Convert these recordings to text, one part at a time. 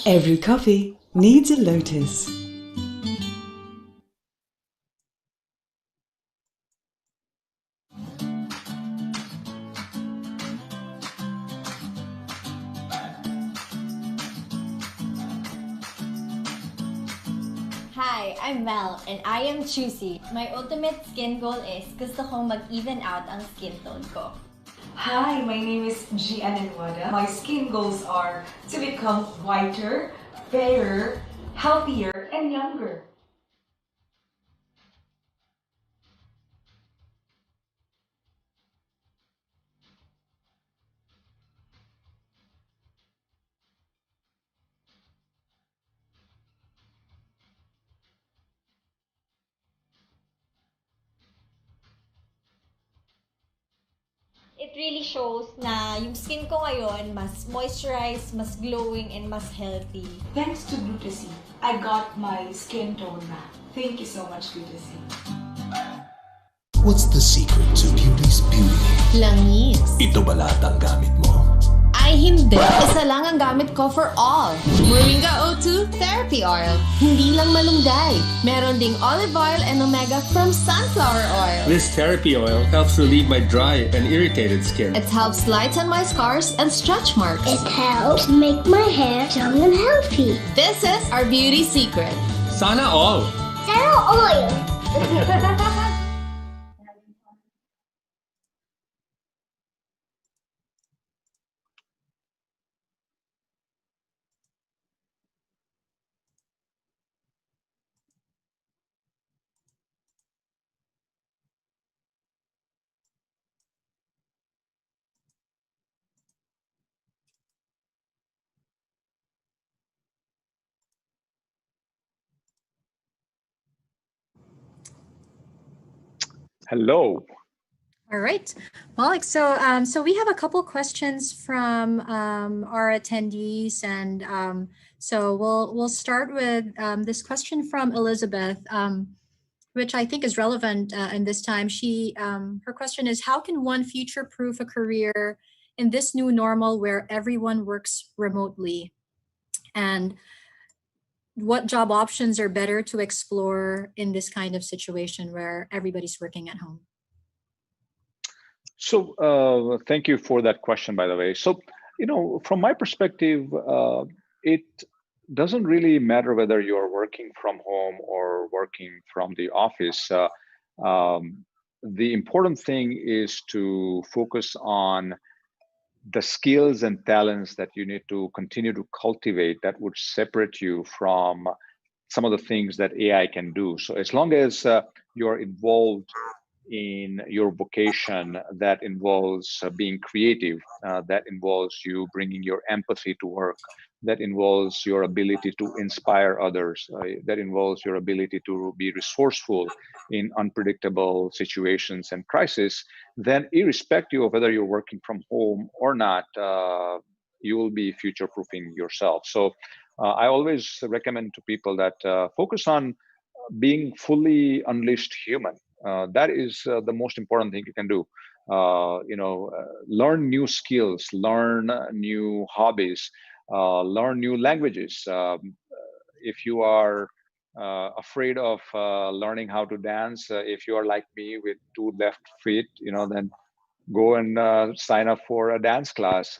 Every coffee needs a lotus. Hi, I'm Mel, and I am choosy. My ultimate skin goal is gusto kong mag-even out ang skin tone ko. Hi, my name is Gian Wada. My skin goals are to become whiter, fairer, healthier, and younger. It really shows na yung skin ko ngayon mas moisturized, mas glowing, and mas healthy. Thanks to Glutasine, I got my skin tone back. Thank you so much, Glutasine. What's the secret to beauty's beauty? Langis. Ito ba lahat ang gamit mo? Ay hindi. Isa lang ang gamit ko for all. Moringa O2 Therapy Oil. Hindi lang malunggay. Meron ding olive oil and omega from sunflower oil. This therapy oil helps relieve my dry and irritated skin. It helps lighten my scars and stretch marks. It helps make my hair young and healthy. This is our beauty secret. Sana all. Sarah oil. Hello. All right, Maulik. So we have a couple questions from our attendees, and so we'll start with this question from Elizabeth, which I think is relevant in this time. Her question is: how can one future-proof a career in this new normal where everyone works remotely, and what job options are better to explore in this kind of situation where everybody's working at home? So thank you for that question, by the way. So, from my perspective, it doesn't really matter whether you're working from home or working from the office. The important thing is to focus on the skills and talents that you need to continue to cultivate that would separate you from some of the things that AI can do. So as long as you're involved in your vocation, that involves being creative, that involves you bringing your empathy to work, that involves your ability to inspire others, that involves your ability to be resourceful in unpredictable situations and crisis, then irrespective of whether you're working from home or not, you will be future-proofing yourself. So I always recommend to people that focus on being fully unleashed human. That is the most important thing you can do. Learn new skills, learn new hobbies, learn new languages. If you are afraid of learning how to dance, if you are like me with two left feet, then go and sign up for a dance class.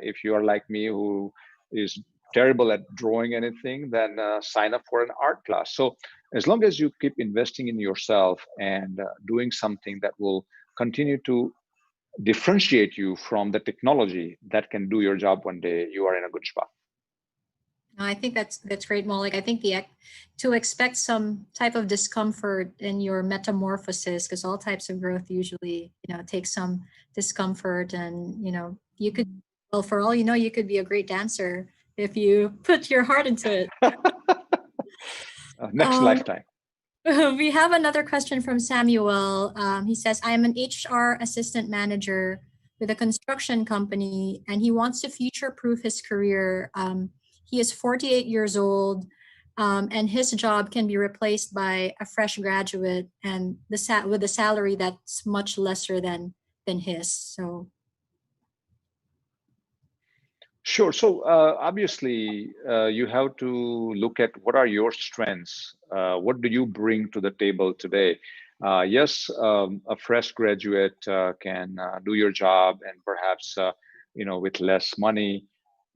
If you are like me who is terrible at drawing anything, then sign up for an art class. So as long as you keep investing in yourself and doing something that will continue to differentiate you from the technology that can do your job one day, you are in a good spot. I think that's great, Maulik. I think to expect some type of discomfort in your metamorphosis, because all types of growth usually, take some discomfort, and you could, well, for all you know, you could be a great dancer if you put your heart into it. Next lifetime. We have another question from Samuel. He says, I am an HR assistant manager with a construction company, and he wants to future-proof his career. He is 48 years old, and his job can be replaced by a fresh graduate, and with a salary that's much lesser than his. So, Sure. So obviously, you have to look at what are your strengths. What do you bring to the table today? Yes, a fresh graduate can do your job and perhaps with less money.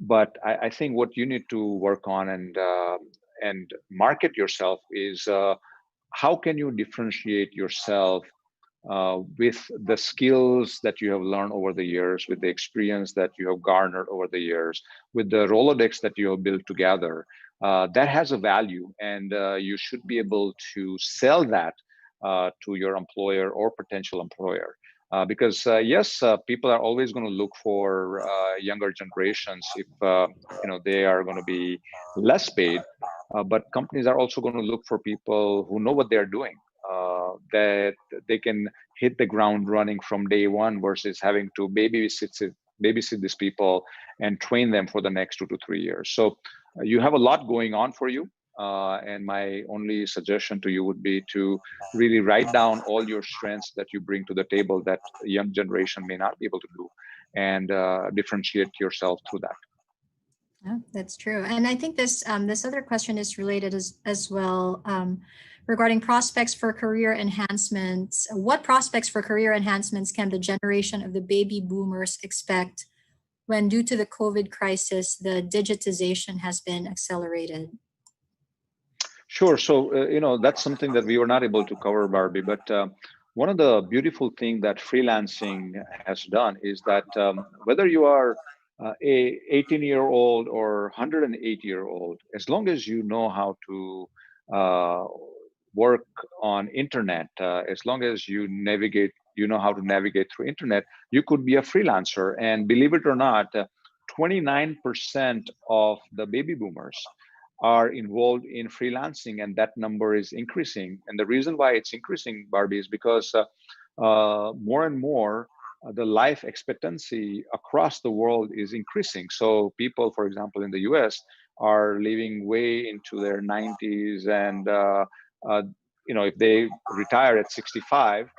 But I think what you need to work on and market yourself is how can you differentiate yourself with the skills that you have learned over the years, with the experience that you have garnered over the years, with the Rolodex that you have built together. That has a value, and you should be able to sell that to your employer or potential employer. Because yes, people are always going to look for younger generations if they are going to be less paid. But companies are also going to look for people who know what they're doing, that they can hit the ground running from day one versus having to babysit these people and train them for the next 2 to 3 years. So you have a lot going on for you. And my only suggestion to you would be to really write down all your strengths that you bring to the table that a young generation may not be able to do, and differentiate yourself through that. Yeah, that's true. And I think this other question is related as well, regarding prospects for career enhancements. What prospects for career enhancements can the generation of the baby boomers expect when, due to the COVID crisis, the digitization has been accelerated? Sure. So, that's something that we were not able to cover, Barbie. But one of the beautiful things that freelancing has done is that whether you are a 18-year-old or 108-year-old, as long as you know how to work on internet, as long as you know how to navigate through internet, you could be a freelancer. And believe it or not, 29% of the baby boomers are involved in freelancing, and that number is increasing. And the reason why it's increasing, Barbie, is because more and more the life expectancy across the world is increasing. So people, for example, in the US are living way into their 90s, and if they retire at 65,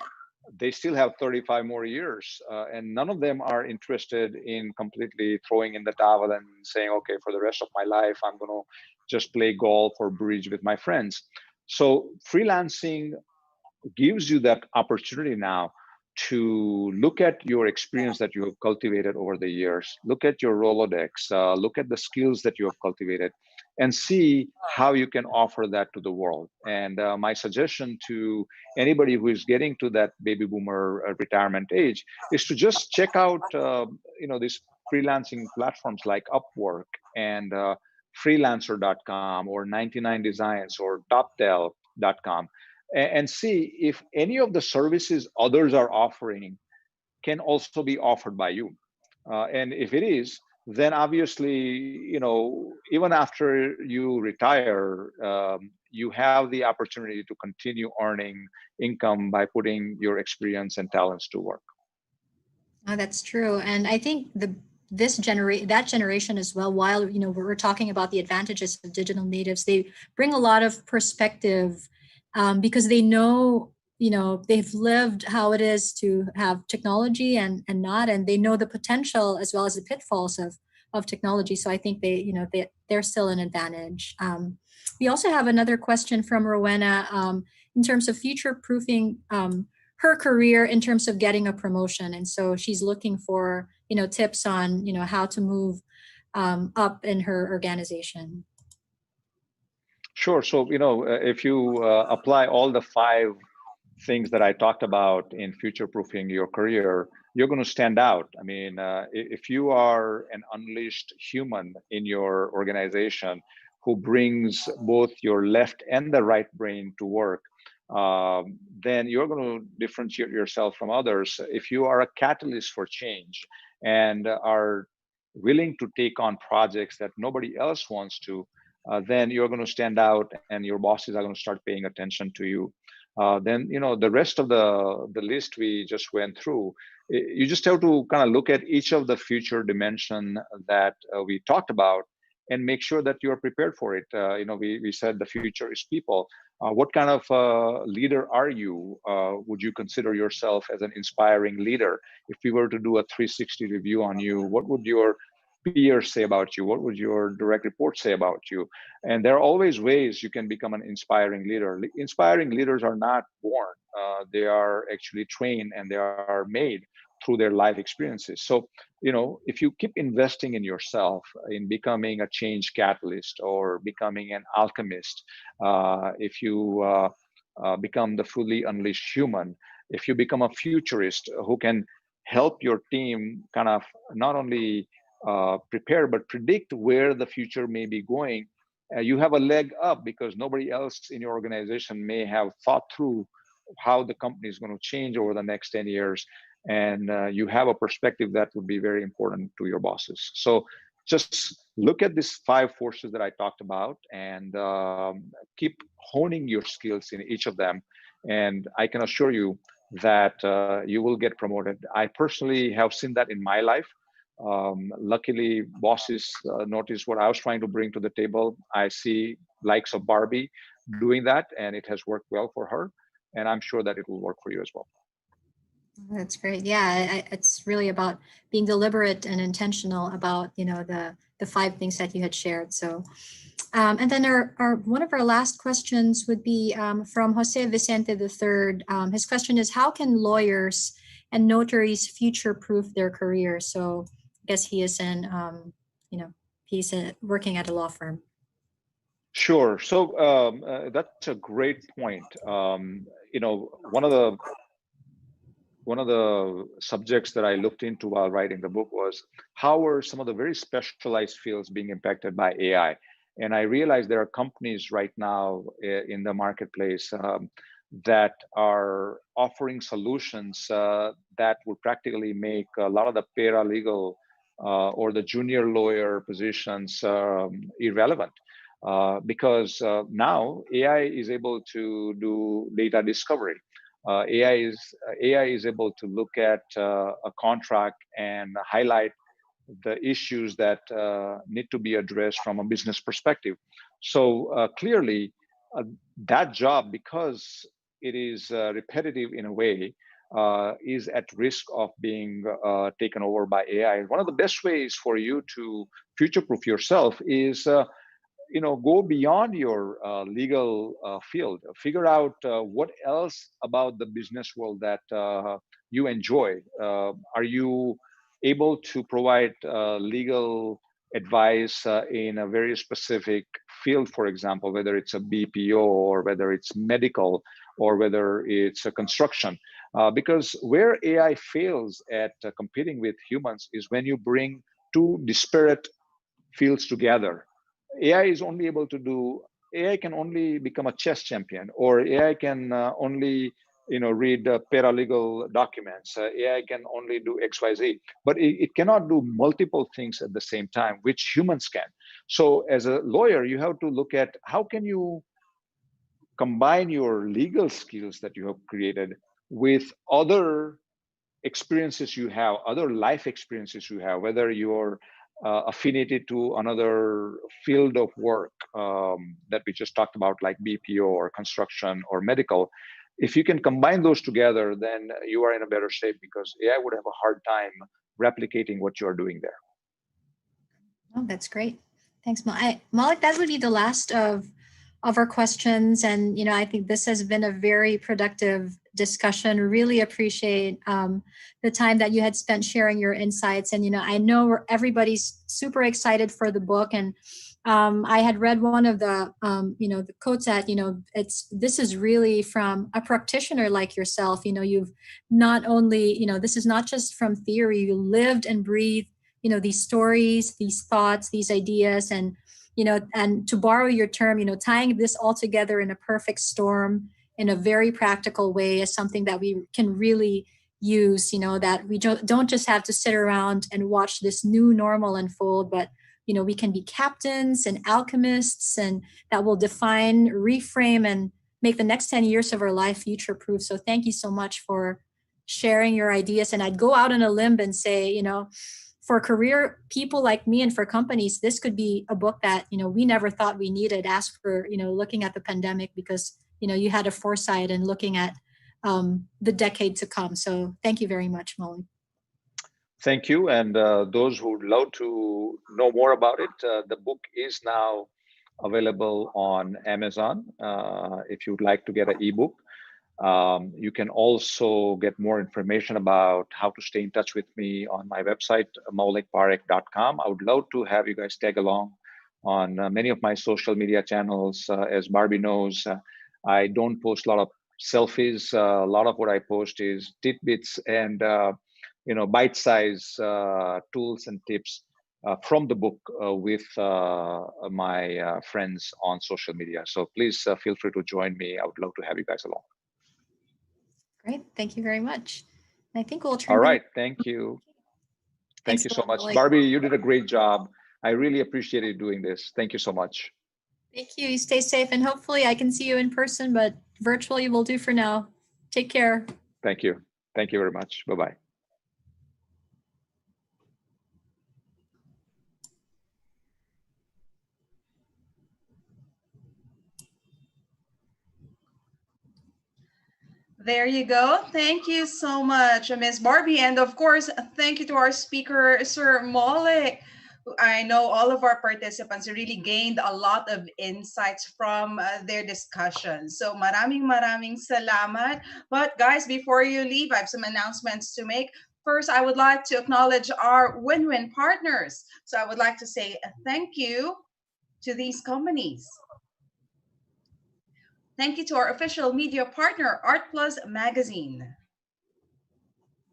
they still have 35 more years, and none of them are interested in completely throwing in the towel and saying, okay, for the rest of my life, I'm going to just play golf or bridge with my friends. So freelancing gives you that opportunity now to look at your experience that you have cultivated over the years, look at your Rolodex, look at the skills that you have cultivated, and see how you can offer that to the world. And my suggestion to anybody who is getting to that baby boomer retirement age is to just check out, these freelancing platforms like Upwork and freelancer.com or 99 Designs or toptel.com, and see if any of the services others are offering can also be offered by you. And if it is, then obviously, even after you retire, you have the opportunity to continue earning income by putting your experience and talents to work. Oh, that's true. And I think that generation as well, while we're talking about the advantages of digital natives, they bring a lot of perspective, because they know, they've lived how it is to have technology and not, and they know the potential as well as the pitfalls of technology. So I think they're still an advantage. We also have another question from Rowena, in terms of future proofing her career in terms of getting a promotion. And so she's looking for, tips on, how to move up in her organization. Sure. So, if you apply all the 5 things that I talked about in future proofing your career, you're going to stand out. I mean, if you are an unleashed human in your organization who brings both your left and the right brain to work, then you're going to differentiate yourself from others. If you are a catalyst for change and are willing to take on projects that nobody else wants to, then you're going to stand out, and your bosses are going to start paying attention to you. Then the rest of the list we just went through, you just have to kind of look at each of the future dimension that we talked about and make sure that you're prepared for it. We said the future is people. What kind of leader are you? Would you consider yourself as an inspiring leader? If we were to do a 360 review on you, what would your peers say about you? What would your direct reports say about you? And there are always ways you can become an inspiring leader. Inspiring leaders are not born. They are actually trained and they are made through their life experiences. So, if you keep investing in yourself, in becoming a change catalyst or becoming an alchemist, if you become the fully unleashed human, if you become a futurist who can help your team kind of not only prepare but predict where the future may be going, you have a leg up because nobody else in your organization may have thought through how the company is going to change over the next 10 years. And you have a perspective that would be very important to your bosses. So just look at these 5 forces that I talked about and keep honing your skills in each of them. And I can assure you that you will get promoted. I personally have seen that in my life. Luckily, bosses noticed what I was trying to bring to the table. I see likes of Barbie doing that, and it has worked well for her. And I'm sure that it will work for you as well. That's great. Yeah, it's really about being deliberate and intentional about the 5 things that you had shared. So, and then our one of our last questions would be from Jose Vicente III. His question is, how can lawyers and notaries future-proof their career? So, I guess he is he's working at a law firm. Sure. So that's a great point. One of the subjects that I looked into while writing the book was how are some of the very specialized fields being impacted by AI? And I realized there are companies right now in the marketplace that are offering solutions that would practically make a lot of the paralegal or the junior lawyer positions irrelevant. Because now AI is able to do data discovery. AI is able to look at a contract and highlight the issues that need to be addressed from a business perspective. So clearly, that job, because it is repetitive in a way, is at risk of being taken over by AI. One of the best ways for you to future-proof yourself is go beyond your legal field. Figure out what else about the business world that you enjoy. Are you able to provide legal advice in a very specific field, for example, whether it's a BPO or whether it's medical or whether it's a construction? Because where AI fails at competing with humans is when you bring 2 disparate fields together. AI can only become a chess champion, or AI can only read paralegal documents. AI can only do XYZ, but it cannot do multiple things at the same time, which humans can. So as a lawyer, you have to look at how can you combine your legal skills that you have created with other experiences you have, other life experiences you have, whether you're affinity to another field of work that we just talked about, like BPO or construction or medical. If you can combine those together, then you are in a better shape because AI would have a hard time replicating what you're doing there. Oh, that's great. Thanks, Maulik. That would be the last of our questions. And, I think this has been a very productive discussion. Really appreciate the time that you had spent sharing your insights. And, I know everybody's super excited for the book. And I had read one of the, the quotes that, this is really from a practitioner like yourself. You've not only, this is not just from theory, you lived and breathed, these stories, these thoughts, these ideas, and and to borrow your term, tying this all together in a perfect storm in a very practical way is something that we can really use, that we don't just have to sit around and watch this new normal unfold, but, we can be captains and alchemists, and that will define, reframe, and make the next 10 years of our life future-proof. So thank you so much for sharing your ideas. And I'd go out on a limb and say, for career people like me and for companies, this could be a book that, we never thought we needed as for, looking at the pandemic, because, you had a foresight in looking at the decade to come. So thank you very much, Maulik. Thank you. And those who would love to know more about it, the book is now available on Amazon. If you'd like to get an ebook, you can also get more information about how to stay in touch with me on my website, maulikparekh.com. I would love to have you guys tag along on many of my social media channels. As Barbie knows, I don't post a lot of selfies. A lot of what I post is tidbits and bite-size tools and tips from the book with my friends on social media. So please feel free to join me. I would love to have you guys along. Great. Thank you very much. I think we'll turn. All right. Thank you. Thank you so much. Barbie, you did a great job. I really appreciated doing this. Thank you so much. Thank you. You stay safe, and hopefully I can see you in person, but virtually will do for now. Take care. Thank you. Thank you very much. Bye-bye. There you go. Thank you so much, Ms. Barbie. And of course, thank you to our speaker, Sir Maulik. I know all of our participants really gained a lot of insights from their discussion. So maraming salamat. But guys, before you leave, I have some announcements to make. First, I would like to acknowledge our win-win partners. So I would like to say thank you to these companies. Thank you to our official media partner, Art Plus Magazine.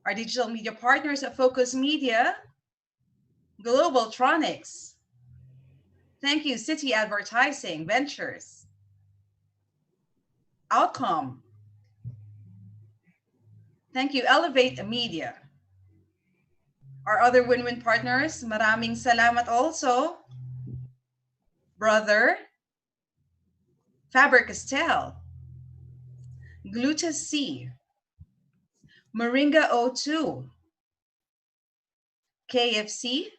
Our digital media partners at Focus Media, Globaltronics. Thank you, City Advertising Ventures, Outcome. Thank you, Elevate Media. Our other win-win partners, maraming salamat also. Brother, Faber-Castell, Gluta C, Moringa O2, KFC,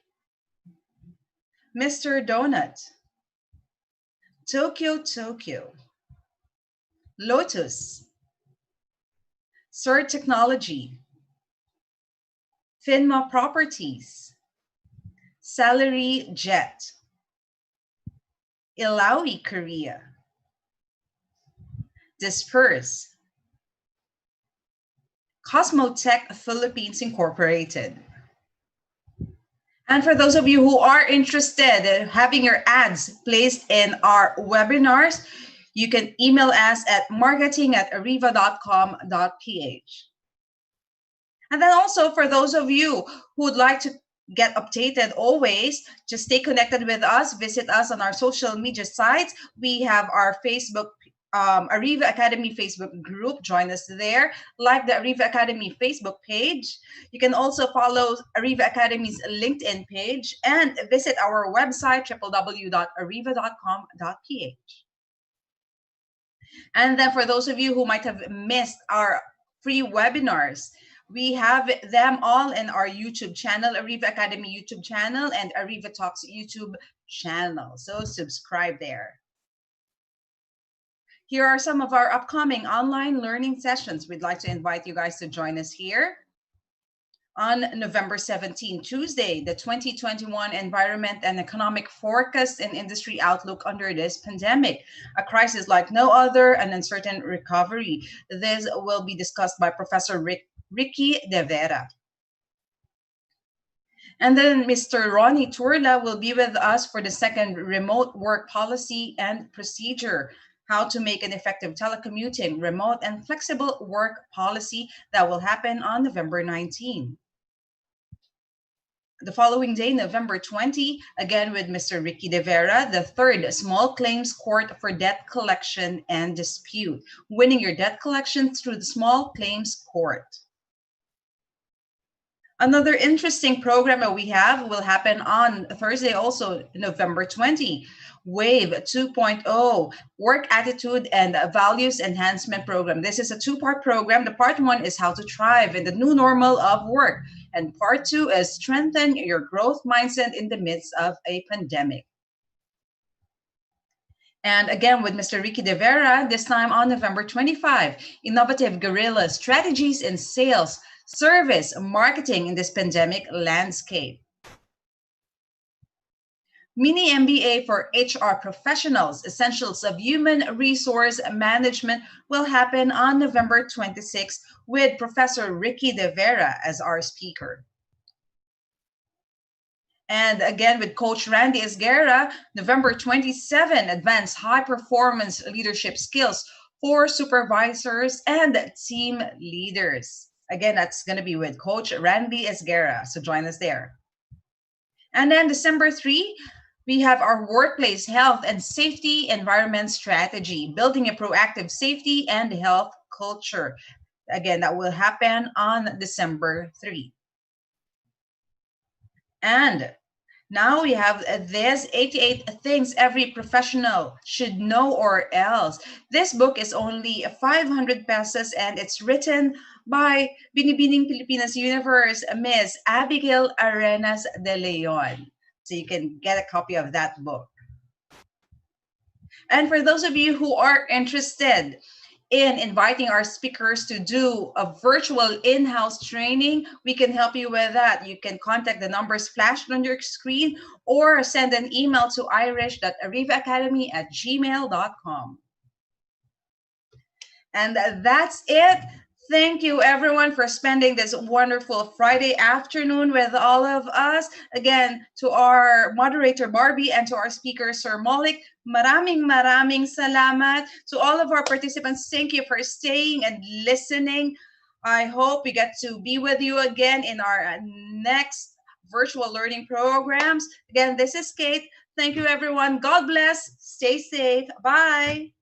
Mr. Donut, Tokyo, Lotus, Sir Technology, Finma Properties, Salary Jet, Ilawi Korea, Disperse, Cosmotech Philippines Incorporated. And for those of you who are interested in having your ads placed in our webinars, you can email us at marketing@ariva.com.ph. And then also for those of you who would like to get updated always, just stay connected with us, visit us on our social media sites. We have our Facebook Ariva Academy Facebook group. Join us there. Like the Ariva Academy Facebook page. You can also follow Ariva Academy's LinkedIn page and visit our website, www.ariva.com.ph. And then for those of you who might have missed our free webinars, we have them all in our YouTube channel, Ariva Academy YouTube channel and Ariva Talks YouTube channel. So subscribe there. Here are some of our upcoming online learning sessions. We'd like to invite you guys to join us here on November 17, Tuesday, the 2021 Environment and Economic Forecast and Industry Outlook under this pandemic, a crisis like no other, an uncertain recovery. This will be discussed by Professor Ricky De Vera. And then Mr. Ronnie Turla will be with us for the second remote work policy and procedure, how to make an effective telecommuting, remote and flexible work policy that will happen on November 19. The following day, November 20, again with Mr. Ricky De Vera, the third small claims court for debt collection and dispute, winning your debt collection through the small claims court. Another interesting program that we have will happen on Thursday, also November 20. WAVE 2.0, Work Attitude and Values Enhancement Program. This is a two-part program. The part one is how to thrive in the new normal of work. And part two is strengthen your growth mindset in the midst of a pandemic. And again with Mr. Ricky De Vera, this time on November 25, Innovative Guerrilla Strategies in Sales, service marketing in this pandemic landscape. Mini MBA for HR professionals, Essentials of Human Resource Management will happen on November 26th with Professor Ricky De Vera as our speaker. And again with Coach Randy Esguerra, November 27, Advanced High Performance Leadership Skills for Supervisors and Team Leaders. Again, that's going to be with Coach Randy Esguerra, so join us there. And then December 3, we have our Workplace Health and Safety Environment Strategy, Building a Proactive Safety and Health Culture. Again, that will happen on December 3. And now we have this 88 Things Every Professional Should Know or Else. This book is only 500 pesos and it's written by Binibining Pilipinas Universe, Miss Abigail Arenas de Leon. So you can get a copy of that book. And for those of you who are interested in inviting our speakers to do a virtual in-house training, we can help you with that. You can contact the numbers flashed on your screen or send an email to irish.arivaacademy@gmail.com. And that's it. Thank you, everyone, for spending this wonderful Friday afternoon with all of us. Again, to our moderator, Barbie, and to our speaker, Sir Maulik, maraming salamat. To all of our participants, thank you for staying and listening. I hope we get to be with you again in our next virtual learning programs. Again, this is Kate. Thank you, everyone. God bless. Stay safe. Bye.